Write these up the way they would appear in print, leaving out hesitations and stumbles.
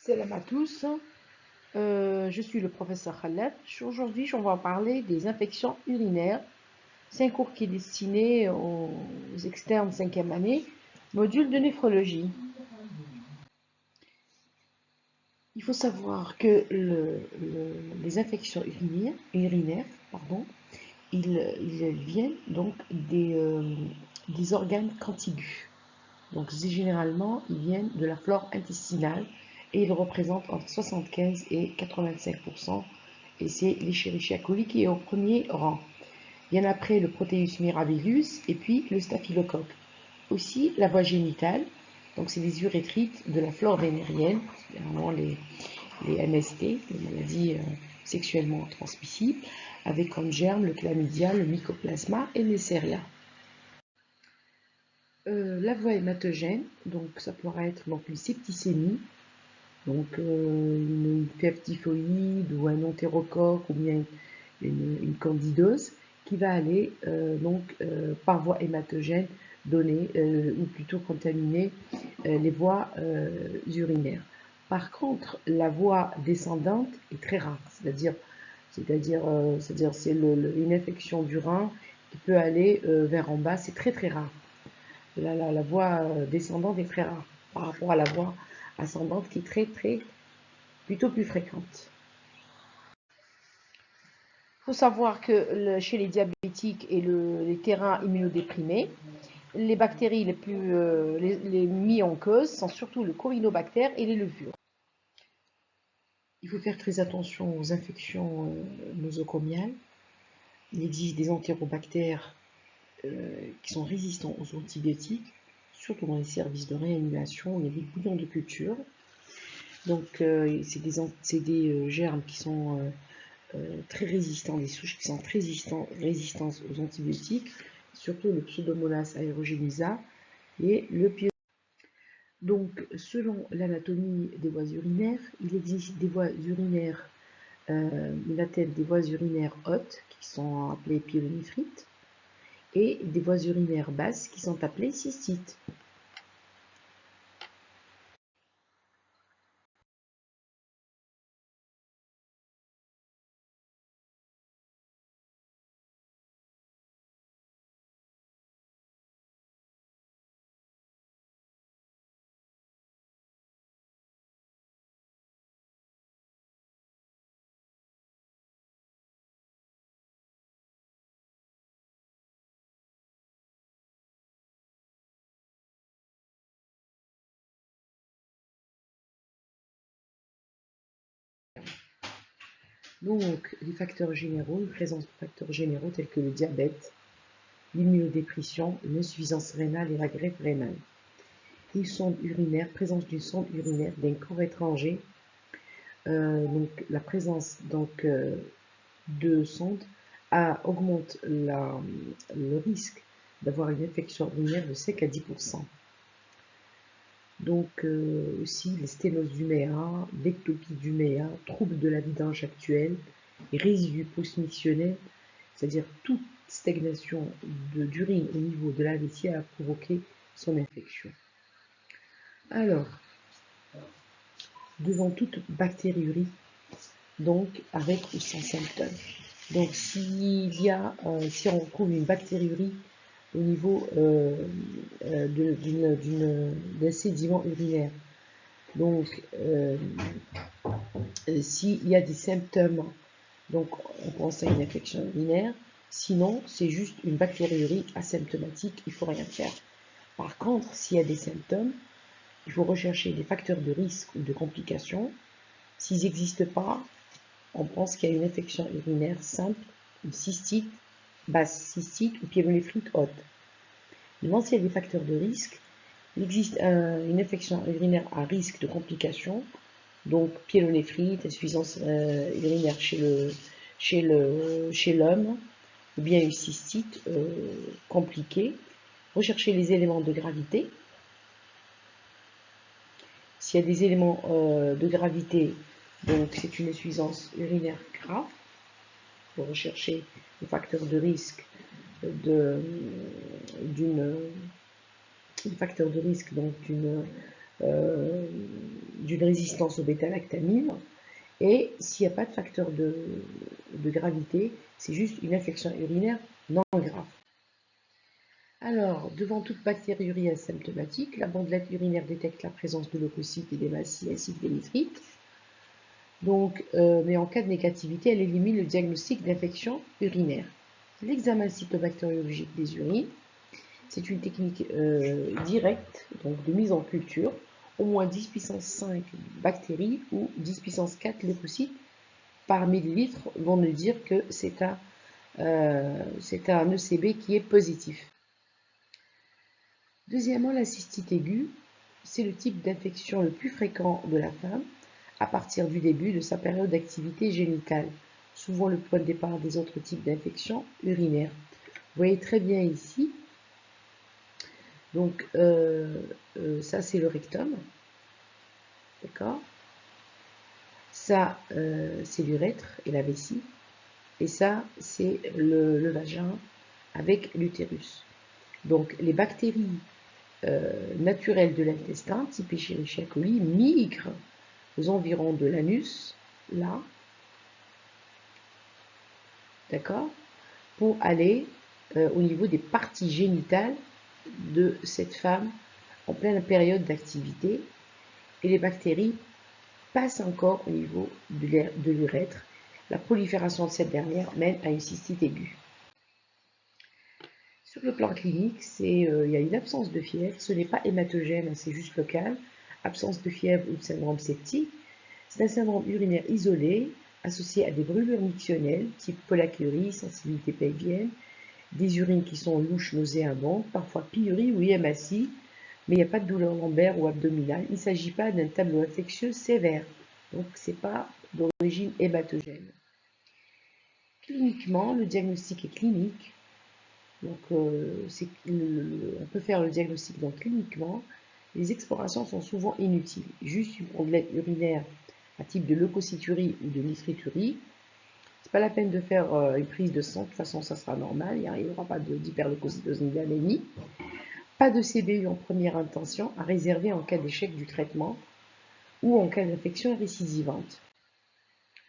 Salam à tous, je suis le professeur Khaled. Aujourd'hui, on va parler des infections urinaires. C'est un cours qui est destiné aux externes 5e année, module de néphrologie. Il faut savoir que les infections urinaires ils viennent donc des organes contigus. Donc généralement, ils viennent de la flore intestinale et ils représentent entre 75 et 85%. Et c'est l'Escherichia coli qui est au premier rang. Bien après le Proteus mirabilis et puis le staphylocoque. Aussi la voie génitale, donc c'est les urétrites de la flore vénérienne, généralement les MST, les maladies sexuellement transmissibles, avec comme germe le chlamydia, le mycoplasma et les Neisseria. La voie hématogène, donc ça pourrait être donc une septicémie, donc une fièvre typhoïde ou un entérocoque ou bien une candidose qui va aller par voie hématogène donner ou plutôt contaminer les voies urinaires. Par contre, la voie descendante est très rare, c'est-à-dire c'est une infection du rein qui peut aller vers en bas, c'est très très rare. La voie descendante est très rare par rapport à la voie ascendante qui est plutôt plus fréquente. Il faut savoir que chez les diabétiques et les terrains immunodéprimés, les bactéries les mises en cause sont surtout le corynobactère et les levures. Il faut faire très attention aux infections nosocomiales. Il existe des entérobactères qui sont résistants aux antibiotiques, surtout dans les services de réanimation, il y a des bouillons de culture. Donc, c'est des germes qui sont très résistants, des souches qui sont très résistantes aux antibiotiques, surtout le Pseudomonas aeruginosa et le pyongyang. Donc, selon l'anatomie des voies urinaires, il existe des voies urinaires, on appelle des voies urinaires hautes, qui sont appelées pyélonéphrites, et des voies urinaires basses, qui sont appelées cystites. Donc, les facteurs généraux, une présence de facteurs généraux tels que le diabète, l'immunodépression, l'insuffisance rénale et la greffe rénale. Une sonde urinaire, présence d'une sonde urinaire d'un corps étranger. Donc, la présence de sondes augmente le risque d'avoir une infection urinaire de 5 à 10%. Donc, aussi les sténoses du méa, l'ectopie du méa, troubles de la vidange actuelle, et résidus post-mictionnaires, c'est-à-dire toute stagnation d'urine au niveau de la vessie a provoqué son infection. Alors, devant toute bactériurie, donc avec ou sans symptômes. Donc, si on retrouve une bactériurie au niveau d'un sédiment urinaire, donc s'il y a des symptômes, donc on pense à une infection urinaire. Sinon, c'est juste une bactériurie asymptomatique, il ne faut rien faire. Par contre, s'il y a des symptômes, il faut rechercher des facteurs de risque ou de complications. S'ils n'existent pas, on pense qu'il y a une infection urinaire simple, une cystite, basse cystite ou pyélonéphrite haute. Maintenant, s'il y a des facteurs de risque, il existe une infection urinaire à risque de complications, donc pyélonéphrite, insuffisance urinaire chez l'homme, ou bien une cystite compliquée. Rechercher les éléments de gravité. S'il y a des éléments de gravité, donc c'est une insuffisance urinaire grave. Il faut rechercher les facteurs de risque d'une d'une résistance aux bêta-lactamines. Et s'il n'y a pas de facteur de gravité, c'est juste une infection urinaire non grave. Alors, devant toute bactériurie asymptomatique, la bandelette urinaire détecte la présence de leucocytes et d'hématocytes ainsi que des nitrites. Donc, mais en cas de négativité, elle élimine le diagnostic d'infection urinaire. L'examen cytobactériologique des urines, c'est une technique directe donc de mise en culture. Au moins 10 puissance 5 bactéries ou 10 puissance 4 leucocytes par millilitre vont nous dire que c'est un ECB qui est positif. Deuxièmement, la cystite aiguë, c'est le type d'infection le plus fréquent de la femme à partir du début de sa période d'activité génitale, souvent le point de départ des autres types d'infections urinaires. Vous voyez très bien ici, donc ça c'est le rectum, d'accord? Ça c'est l'urètre et la vessie, et ça c'est le vagin avec l'utérus. Donc les bactéries naturelles de l'intestin, type Escherichia coli, migrent aux environs de l'anus, là, d'accord, pour aller au niveau des parties génitales de cette femme en pleine période d'activité. Et les bactéries passent encore au niveau de l'urètre. La prolifération de cette dernière mène à une cystite aiguë. Sur le plan clinique, il y a une absence de fièvre, ce n'est pas hématogène, c'est juste local, absence de fièvre ou de syndrome septique. C'est un syndrome urinaire isolé, associé à des brûlures mictionnelles, type pollakiurie, sensibilité pelvienne, des urines qui sont louches, nauséabondes, parfois pyurie ou hématie, mais il n'y a pas de douleur lombaire ou abdominale. Il ne s'agit pas d'un tableau infectieux sévère, donc ce n'est pas d'origine hématogène. Cliniquement, le diagnostic est clinique, donc on peut faire le diagnostic donc cliniquement. Les explorations sont souvent inutiles, juste une bandelette urinaire à type de leucocyturie ou de nitriturie. C'est pas la peine de faire une prise de sang, de toute façon ça sera normal, il n'y aura pas d'hyperleucocytose ni d'anémie. Pas de CBU en première intention à réserver en cas d'échec du traitement ou en cas d'infection récidivante.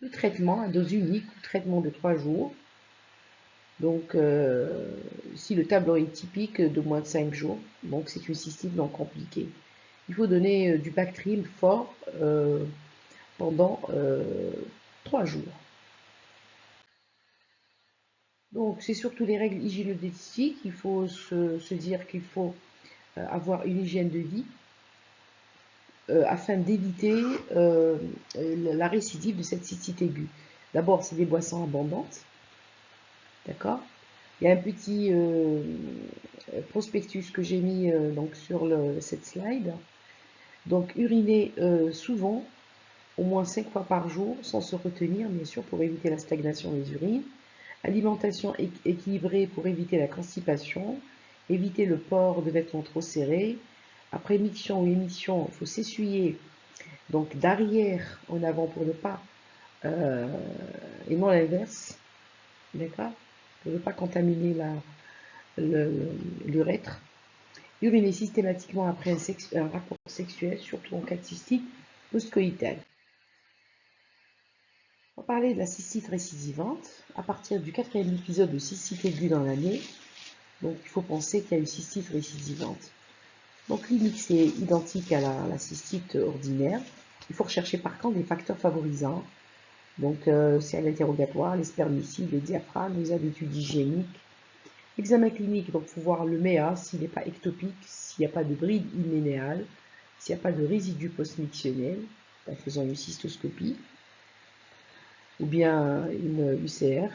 Le traitement à dose unique ou traitement de 3 jours. Donc si le tableau est typique de moins de 5 jours, donc c'est une cystite non compliquée. Il faut donner du Bactrim fort pendant 3 jours. Donc c'est surtout les règles hygiéno-diététiques. Il faut se dire qu'il faut avoir une hygiène de vie afin d'éviter la récidive de cette cystite aiguë. D'abord, c'est des boissons abondantes. D'accord? Il y a un petit prospectus que j'ai mis donc sur cette slide. Donc, uriner souvent, au moins 5 fois par jour, sans se retenir, bien sûr, pour éviter la stagnation des urines. Alimentation équilibrée pour éviter la constipation. Éviter le port de vêtements trop serrés. Après miction ou émission, il faut s'essuyer donc d'arrière en avant pour ne pas, et non l'inverse, d'accord, pour ne pas contaminer l'urètre. Uriner systématiquement après un rapport sexuel, surtout en cas de cystite post-coïtale. On va parler de la cystite récidivante. À partir du 4e épisode de cystite aiguë dans l'année, donc il faut penser qu'il y a une cystite récidivante. Donc clinique, c'est identique à la cystite ordinaire. Il faut rechercher par contre des facteurs favorisants. Donc c'est à l'interrogatoire, les spermicides, les diaphragmes, les habitudes hygiéniques. Examen clinique, donc il faut voir le MEA s'il n'est pas ectopique, s'il n'y a pas de bride hyménéale, s'il n'y a pas de résidus post-mictionnels, en faisant une cystoscopie, ou bien une UCR.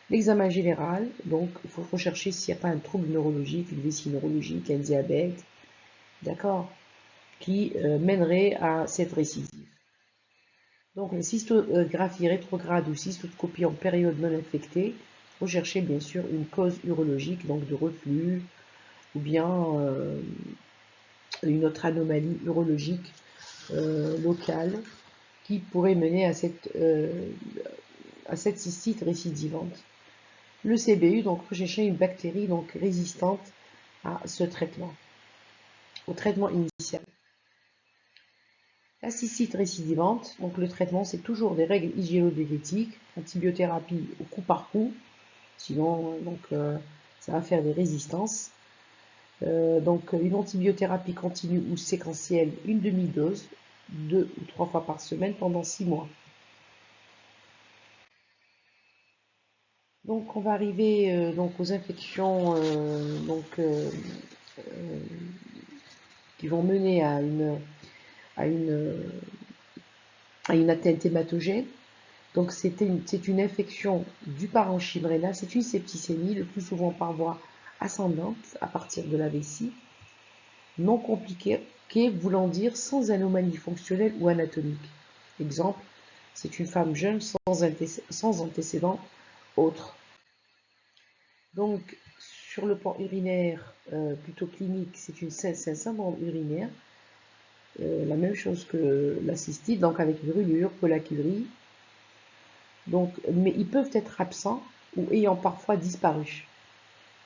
L'examen général, donc il faut rechercher s'il n'y a pas un trouble neurologique, une vessie neurologique, un diabète, d'accord, qui mènerait à cette récidive. Donc la cystographie rétrograde ou cystoscopie en période non infectée, rechercher bien sûr une cause urologique, donc de reflux, ou bien une autre anomalie urologique locale qui pourrait mener à cette cystite récidivante. Le CBU, donc rechercher une bactérie donc résistante à ce traitement, au traitement initial. La cystite récidivante, donc le traitement, c'est toujours des règles hygiéno-diététiques, antibiothérapie au coup par coup, sinon ça va faire des résistances. Donc une antibiothérapie continue ou séquentielle, une demi-dose, 2 ou 3 fois par semaine pendant 6 mois. Donc on va arriver donc aux infections qui vont mener à une, à une atteinte hématogène. Donc c'est une infection du parenchyme rénal, c'est une septicémie, le plus souvent par voie ascendante à partir de la vessie, non compliquée, voulant dire sans anomalie fonctionnelle ou anatomique. Exemple, c'est une femme jeune sans antécédents autres. Donc sur le plan urinaire, plutôt clinique, c'est un syndrome urinaire, la même chose que la cystite, donc avec brûlure, pollakiurie. Donc, mais ils peuvent être absents ou ayant parfois disparu.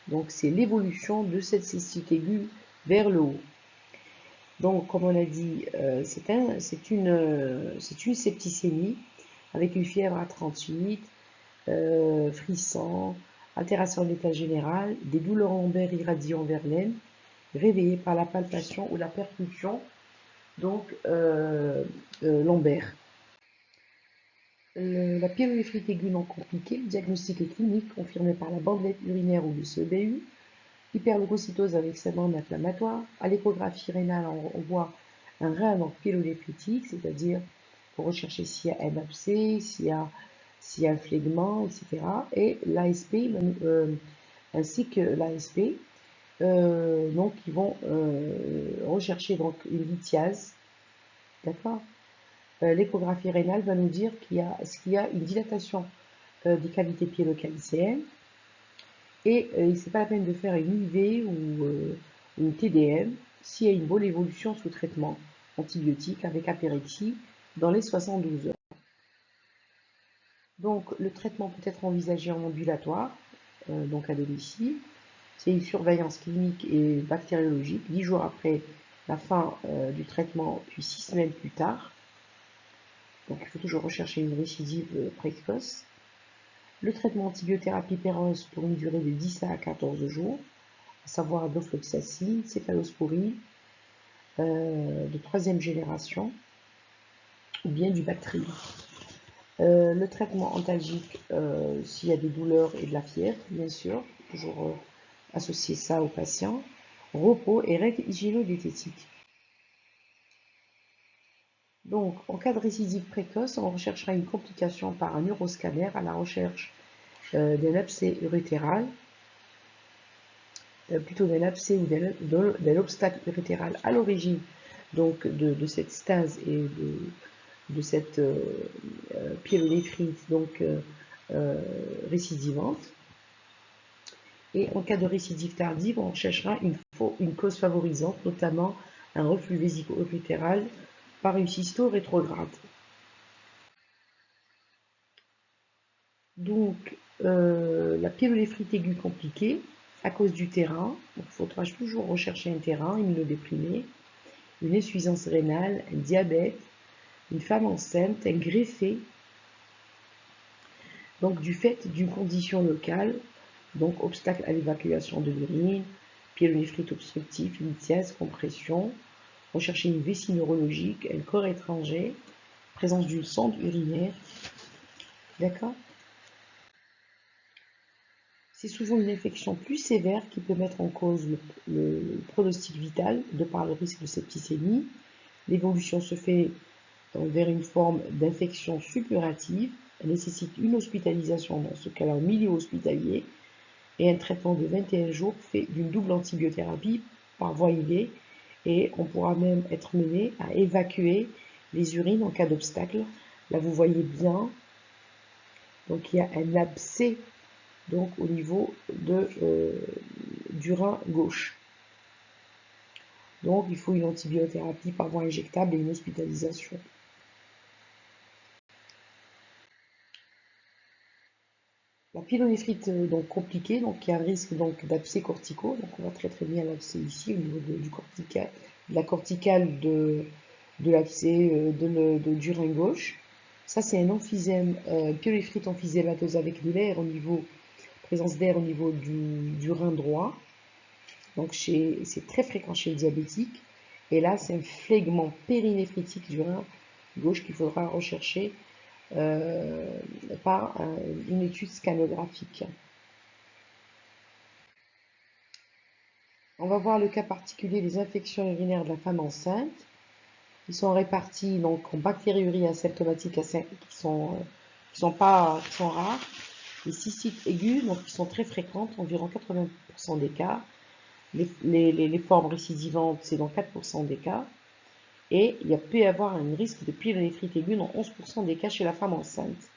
Donc c'est l'évolution de cette cystite aiguë vers le haut. Donc comme on a dit, c'est une septicémie avec une fièvre à 38, frisson, altération de l'état général, des douleurs lombaires irradiant vers l'aine, réveillées par la palpation ou la percussion donc lombaire. La pyélonéphrite aiguë non compliquée, le diagnostic est clinique, confirmé par la bandelette urinaire ou le CEBU, hyperleucocytose avec syndrome inflammatoire. À l'échographie rénale, on voit un réanon pyélonéphritique, c'est-à-dire pour rechercher s'il y a un abcès, s'il y a un phlegma, etc. Et l'ASP, ainsi que l'ASP, donc ils vont rechercher donc une lithiase, d'accord. L'échographie rénale va nous dire qu'il y a une dilatation des cavités pyélocalcéennes et c'est pas la peine de faire une IV ou une TDM s'il y a une bonne évolution sous traitement antibiotique avec apérexie dans les 72 heures. Donc le traitement peut être envisagé en ambulatoire, donc à domicile. C'est une surveillance clinique et bactériologique 10 jours après la fin du traitement, puis 6 semaines plus tard. Donc il faut toujours rechercher une récidive précoce. Le traitement antibiothérapie péreuse pour une durée de 10 à 14 jours, à savoir dofloxacine, céphalosporine de 3e génération ou bien du Bactrim. Le traitement antalgique, s'il y a des douleurs et de la fièvre, bien sûr, toujours associer ça au patient. Repos et règles hygiéno-diététiques. Donc, en cas de récidive précoce, on recherchera une complication par un uroscanner à la recherche d'un abcès urétéral, plutôt d'un abcès ou d'un obstacle urétéral à l'origine donc de cette stase et de cette pyélonéphrite donc récidivante. Et en cas de récidive tardive, on cherchera une cause favorisante, notamment un reflux vésico-urétéral par une cysto rétrograde. Donc, la pyélonéphrite aiguë compliquée, à cause du terrain, il faudra toujours rechercher un terrain immunodéprimé, une insuffisance rénale, un diabète, une femme enceinte, un greffé, donc du fait d'une condition locale, donc obstacle à l'évacuation de l'urine, pyélonéphrite obstructive, lithiase, compression, rechercher une vessie neurologique, un corps étranger, présence d'une sonde urinaire, d'accord. C'est souvent une infection plus sévère qui peut mettre en cause le pronostic vital de par le risque de septicémie. L'évolution se fait vers une forme d'infection suppurative. Elle nécessite une hospitalisation dans ce cas-là en milieu hospitalier et un traitement de 21 jours fait d'une double antibiothérapie par voie IV et on pourra même être mené à évacuer les urines en cas d'obstacle. Là vous voyez bien, donc il y a un abcès donc au niveau du rein gauche. Donc il faut une antibiothérapie par voie injectable et une hospitalisation. La pyélonéphrite donc compliquée, donc il y a un risque donc d'abcès corticaux, donc on voit très bien l'abcès ici au niveau de la corticale de l'abcès du rein gauche. Ça, c'est un emphysème, pyélonéphrite emphysémateuse avec de l'air au niveau, présence d'air au niveau du rein droit. Donc, c'est très fréquent chez le diabétique. Et là, c'est un phlegment périnéphritique du rein gauche qu'il faudra rechercher par une étude scannographique. On va voir le cas particulier des infections urinaires de la femme enceinte. Ils sont répartis donc en bactériuries asymptomatiques qui sont rares, les cystites aiguës, donc qui sont très fréquentes, environ 80% des cas. Les formes récidivantes, c'est dans 4% des cas. Et il peut y avoir un risque de pyélonéphrite aiguë dans 11% des cas chez la femme enceinte.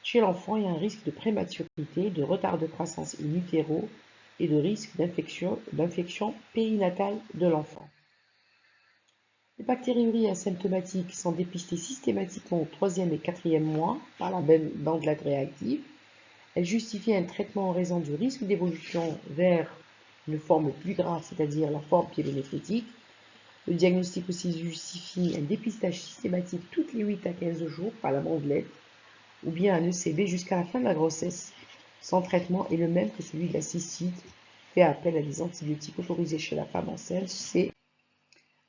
Chez l'enfant, il y a un risque de prématurité, de retard de croissance in utero et de risque d'infection périnatale de l'enfant. Les bactériuries asymptomatiques sont dépistées systématiquement au 3e et 4e mois par la bandelette réactive. Elles justifient un traitement en raison du risque d'évolution vers une forme plus grave, c'est-à-dire la forme pyélonéphritique. Le diagnostic aussi justifie un dépistage systématique toutes les 8 à 15 jours par la bandelette ou bien un ECB jusqu'à la fin de la grossesse. Son traitement est le même que celui de la cystite, fait appel à des antibiotiques autorisés chez la femme enceinte.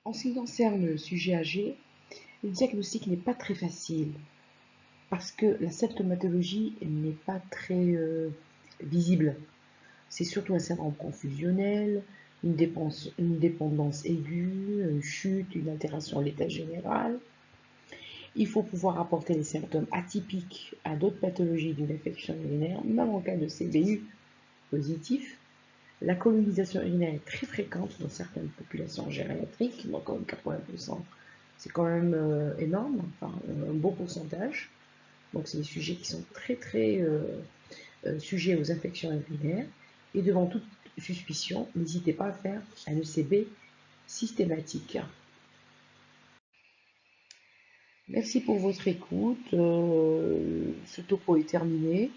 En ce qui concerne le sujet âgé, le diagnostic n'est pas très facile parce que la symptomatologie n'est pas très visible. C'est surtout un syndrome confusionnel, une dépendance aiguë, une chute, une altération de l'état général. Il faut pouvoir apporter les symptômes atypiques à d'autres pathologies d'une infection urinaire, même en cas de CBU positif. La colonisation urinaire est très fréquente dans certaines populations gériatriques, donc comme 80%, c'est quand même énorme, enfin un beau pourcentage. Donc c'est des sujets qui sont très sujets aux infections urinaires. Et devant toute suspicion, n'hésitez pas à faire un ECB systématique. Merci pour votre écoute. Ce topo est terminé.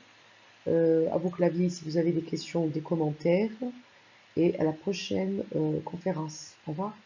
À vos claviers si vous avez des questions ou des commentaires. Et à la prochaine conférence. Au revoir.